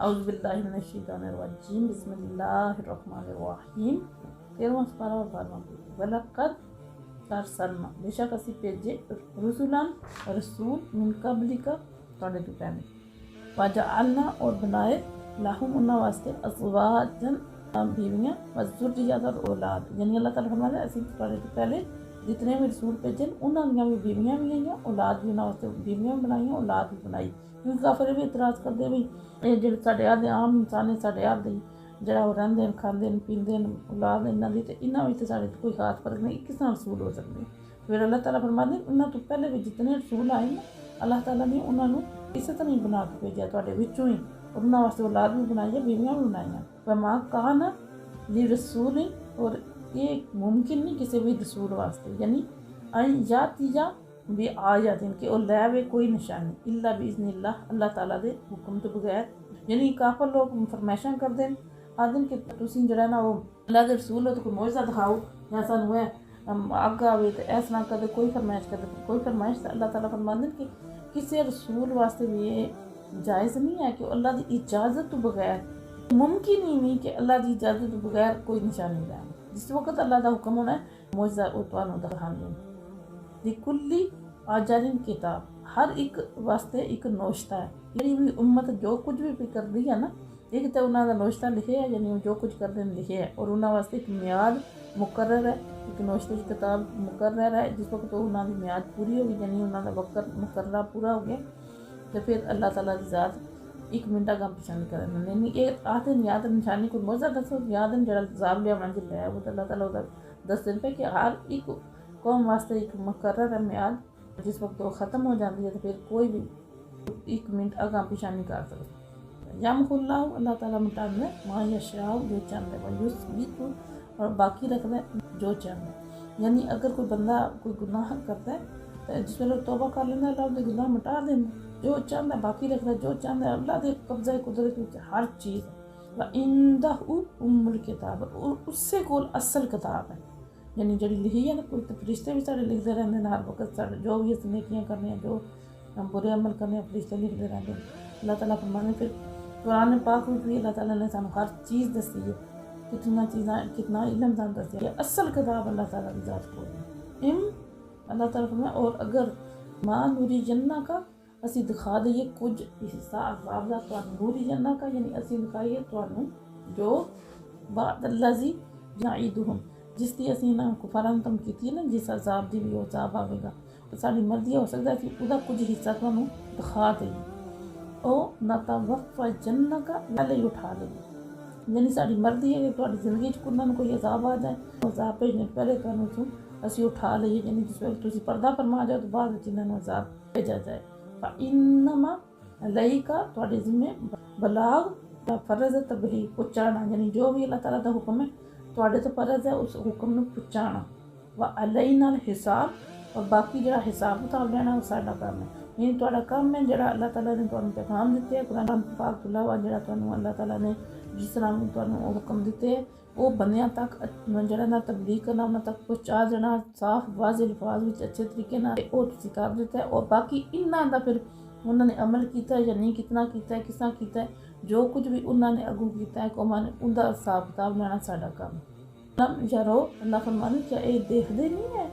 اعوذ باللہ من الشیطان الرجیم بسم اللہ الرحمن الرحیم 13واں سپارہ اور 12واں پارہ وَلَقَدْ ارسلنا بے شک اسی بھیجے رسولن رسول من قبلک تواڈے تو پہلے وجعلنا اور بنائے لہم انہاں واسطے ازواجن بیویاں وذریات اور اولاد یعنی اللہ تعالیٰ فرماتا ہے اسی تواڈے تو پہلے جتنے بھی رسول بھیجے انہاں دیاں بھی بیویاں بھی ہیں اولاد بھی انہاں واسطے بیویاں بھی بنائیاں اولاد بھی بنائی کیونکہ کافر بھی اعتراض کرتے بھی یہ جڑے ساڈے آدھے عام انسان ساڈے آدھے جڑا وہ رہندے کھاندے پیندے اولاد انہاں دی تے انہاں وچ تے ساڈے کوئی خاص فرق نہیں کس طرح رسول ہو سکتے پھر اللہ تعالیٰ فرماتے ہیں انہاں تو پہلے بھی جتنے رسول آئے نا اللہ تعالیٰ نے انہاں نو اسی طرح ہی بنا کے بھیجا تواڈے وچوں ہی اور انہاں واسطے اولاد بھی بنائی ہے بیویاں بھی بنائیاں وما کان لرسول اور یہ ممکن نہیں کسی بھی رسول واسطے یعنی ان یاتیا بھی آ جاتے ہیں کہ وہ لے وے کوئی نشانی اللہ باذن اللہ تعالیٰ دے حکم تو بغیر یعنی کافر لوگ فرمائشاں کرتے ہیں آدھے کہ تسی جڑا نا وہ اللہ دے رسول ہو تو کوئی معجزہ دکھاؤ یا سانو ہے اگ آوے تو ایس نہ کرے کوئی فرمائش کرے کوئی فرمائش اللہ تعالیٰ فرماتے ہیں کہ کسی رسول واسطے بھی یہ جائز نہیں ہے کہ اللہ دی اجازت تو بغیر ممکن ہی نہیں کہ اللہ دی اجازت تو بغیر کوئی نشانی دے جس وقت اللہ دا حکم ہونا ہے معجزہ وہ تانوں دکھانے لکلی آجالن کتاب ہر ایک واسطے ایک نوشتہ ہے یعنی بھی امت جو کچھ بھی کر رہی ہے نا ایک تو انہوں کا نوشتہ لکھے ہے یعنی جو کچھ کر دیں لکھے ہے اور انہوں واسطے ایک میعاد مقرر ہے ایک نوشتے کی کتاب مقرر ہے جس وقت انہوں کی میعاد پوری ہوگی یعنی انہوں کا وقت مقررہ پورا ہو گیا تو پھر اللہ تعالیٰ کی ذات ایک منٹا کا پیچھا نہیں کرنا یعنی یہ آتے ہیں یاد نشانی کوئی موجہ دسو یاد ہے جڑا عذاب لیا من جل ہے وہ تو اللہ تعالیٰ دس دن پہ کہ ہر ایک قوم واسطے ایک مقرر ہے میعاد جس وقت وہ ختم ہو جاتی ہے تو پھر کوئی بھی ایک منٹ آگاں پیچھا نہیں کر سکتا یمحو اللہ تعالیٰ مٹانا ہے ما یشاء جو چاہتا ہے ویثبت اور باقی رکھنا ہے جو چاہتا ہے یعنی اگر کوئی بندہ کوئی گناہ کرتا ہے تو جس ویلے توبہ کر لینا اللہ اپنے گناہ مٹا دینا جو چاہتا ہے باقی رکھنا جو چاہتا ہے اللہ دے قبضہ قدرت میں ہر چیز وَعِندَهُ الْكِتَابُ اور اس سے کول اصل کتاب ہے یعنی جڑی لکھی ہے نا کوئی تو فرشتے بھی سارے لکھتے رہتے ہیں ہر وقت سارے جو بھی اس نیکیاں کرنے ہیں جو ہم برے عمل کرنے ہیں فرشتے لکھتے رہتے ہیں اللہ تعالیٰ فرمانے پھر قرآن پاک میں بھی اللہ تعالیٰ نے سانو ہر چیز دسی ہے کتنا چیزاں کتنا علم سان دسی ہے اصل کتاب اللہ تعالیٰ کی ذات کو ہے اللہ تعالیٰ فرمایا اور اگر ماں نوری جنہ کا اسی دکھا دئیے کچھ حصہ عذاب دا تانوں نوری جنہ کا یعنی اسی دکھائیے تانوں جو بعد اللذی یعیدہم جس کی اسی انہاں کفاران تم کیتی ہے نا جس عذاب دی بھی وہ عذاب آئے گا تو ساری مرضی ہو سکتا ہے کہ وہ کچھ حصہ تانوں دکھا دئیے او نتوفا جنہ کا پہلے اٹھا دئیے یعنی ساری مرضی ہے کہ تہاڈی زندگی چ کوئی عذاب آ جائے عذاب بھیجنے پہلے تانوں اسی اٹھا لئیے یعنی جس وقت تسی پردہ فرما جاؤ تو بعد جنہاں نوں عذاب بھیجا جائے فَإِنَّمَا عَلَيْكَ تواڈے ذمے بلاغ فرض ہے تبلیغ پہنچانا یعنی جو بھی اللہ تعالیٰ دا حکم ہے تواڈے تو فرض ہے اس حکم نوں پہنچانا وَعَلَيْنَا الْحِسَابُ اور باقی جڑا حساب کتاب لینا وہ ساڈا کام ہے یعنی تواڈا کام ہے جڑا اللہ تعالیٰ نے تانوں پیغام دیتے ہیں قرآن پاک تو علاوہ جڑا تانوں اللہ تعالیٰ نے جس طرح تانوں حکم دیتے ہیں وہ بندیاں تک جڑا نا تبلیغ کرنا انہاں تک پہنچا دینا صاف واضح الفاظ وچ اچھے طریقے نال وہ تسی کر دیتا ہے اور باقی انہاں دا پھر انہوں نے عمل کیتا ہے یا نہیں کتنا کیتا ہے کس طرح کیتا ہے جو کچھ بھی انہوں نے اگوں کیتا ہے قوماں نے ان دا حساب کتاب لینا ساڈا کام لم یرو اللہ فرمانے کیا اے دیکھدے نہیں ہے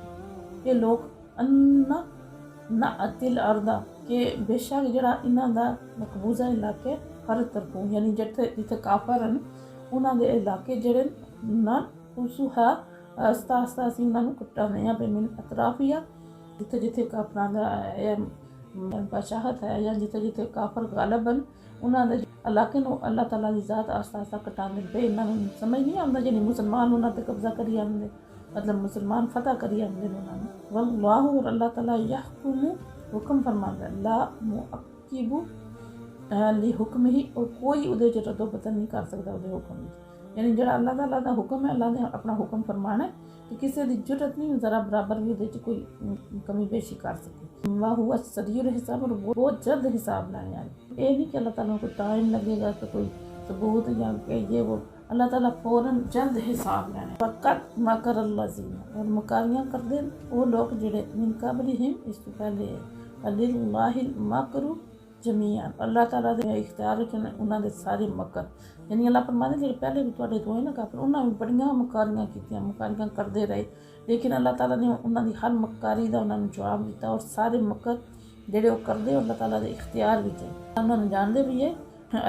کہ لوگ انا نأتی الارض کہ بے شک جڑا انہاں دا مقبوضہ علاقے ہر طرفوں یعنی جتھے کافر ہیں انہاں دے علاقے جڑے نہ خصوصا آہستہ آہستہ اسی انہاں نوں کٹانے ہیں پہ من اطرافیہ جتھے جتھے کافراں دا بادشاہت ہے یا جتھے جتھے کافر غالب ہیں انہاں دے علاقے نوں اللہ تعالیٰ دی ذات آہستہ آہستہ کٹاندے پہ انہاں نوں سمجھ نہیں آندا یعنی مسلمان انہاں تے قبضہ کری آندے مطلب مسلمان فتح کری آندے انہاں نوں واللہ اور اللہ تعالیٰ یحکم حکم فرماندا ہے لا معقب حکم ہی اور کوئی ادھے چ رد و بدل نہیں کر سکتا ادھے حکم یعنی جڑا اللہ تعالیٰ دا حکم ہے اللہ نے اپنا حکم فرمانا ہے کہ کسی دی جرت نہیں ذرا برابر بھی ادھے چ کوئی کمی بیشی کر سکے وہ سریع الحساب اور بہت جلد حساب لانے والے یہ نہیں کہ اللہ تعالیٰ کو ٹائم لگے گا تو کوئی ثبوت یا کہ یہ وہ اللہ تعالیٰ فوراً جلد حساب لینے وقت مکر الذین اور مکاریاں کر دیں وہ لوگ جڑے من قبلہم اس سے پہلے للہ المکر جمیعاً اللہ تعالیٰ دے اختیار کے انہاں دے سارے مکر، یعنی اللہ فرماتے ہیں جڑے پہلے بھی تواڈے تو ہوئے نا کافر، انہاں بھی بڑیاں مکاریاں کیتیاں، مکاریاں کردے رہے، لیکن اللہ تعالیٰ نے انہاں دی ہر مکاری دا انہاں نوں جواب دیتا، اور سارے مکر جڑے وہ کردے اللہ تعالیٰ دے اختیار وچ ہے، انہاں نوں جاندے بھی ہے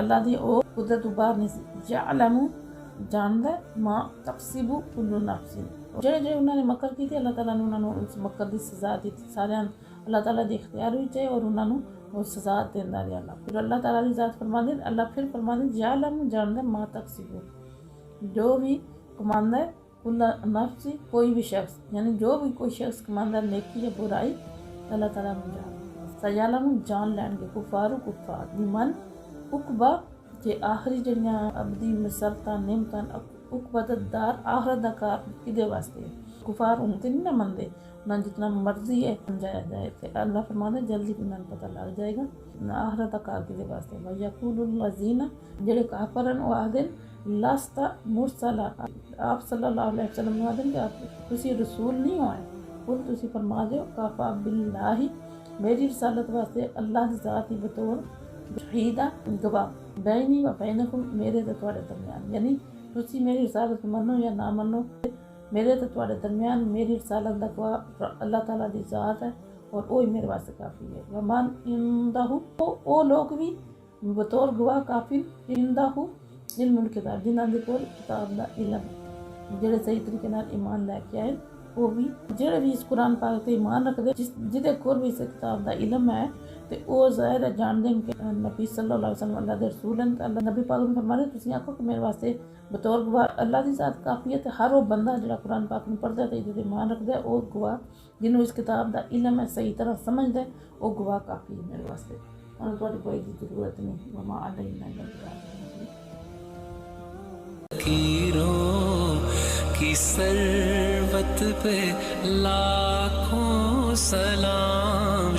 اللہ دی او قدرت تو باہر نہیں سی، یعلم جاندا ما تکسب کل نفس، جڑے جڑے انہاں نے مکر کیتے اللہ تعالیٰ نے انہاں نوں اس مکر دی سزا دیتی، سارے اللہ تعالیٰ دے اختیار وچ ہے اور انہاں نوں وہ سزا دیندا رہیا اللہ۔ پھر اللہ تعالیٰ دی ذات فرماندے اللہ پھر فرماندے یعلم جاندا ما تکسب، جو بھی کماندا ہے کل نفس کوئی بھی شخص، یعنی جو بھی کوئی شخص کماندا نیکی یا برائی اللہ تعالیٰ نے جاندا، سیعلم جان لین گے کفار کفار لمن عقبہ کہ آخری جڑیاں ابدی مسرتاں نعمتاں عقبۃ الدار آخرت دا کار کدے واسطے کفار ان تے نہیں نہ مندے نہ جتنا مرضی ہے سمجھایا جائے، تے اللہ فرماتا ہے جلدی انہاں نوں پتہ لگ جائے گا نہ آخرت دا کار کدے واسطے۔ وَيَقُولُ الَّذِينَ جڑے کافر ہیں وہ آخدے لست مرسلا، آپ صلی اللہ علیہ وسلم نے آخدے کہ آپ تسی رسول نہیں ہوئے، قل تسی فرما دیو کافا باللہ میری رسالت واسطے اللہ دی ذات ہی بطور شہیدہ گواہ بینی و بینکم میرے تے تواڈے درمیان، یعنی تسی میری رسالت منو یا نہ منو میرے تے تواڈے درمیان میری رسالت دا گواہ اللہ تعالیٰ دی ذات ہے اور وہی میرے واسطے کافی ہے۔ ومن عندہ او لوگ بھی بطور گواہ کافی عندہ علم الکتاب جنہاں دے کول کتاب دا علم، جڑے صحیح طریقے نال ایمان لے کے آئے وہ بھی جڑے بھی اس قرآن پاک تے ایمان رکھدے جدے کول بھی اس کتاب دا علم ہے تے او ظاہر ہے جان دیں کہ نبی صلی اللہ علیہ وسلم اللہ دے رسول ہیں، اللہ نبی پاک نے فرمایا تسی آکھو کہ میرے واسطے بطور گواہ اللہ دی ذات کافی ہے، تے ہر وہ بندہ جڑا قرآن پاک نوں پڑھدا ہے تے جدے ایمان رکھدا ہے او گواہ جنوں اس کتاب دا علم ہے صحیح طرح سمجھدا ہے او گواہ کافی ہے میرے واسطے، اور تواڈی کوئی ضرورت نہیں۔ وما علینا الا البلاغ۔ کی سروت پہ لاکھوں سلام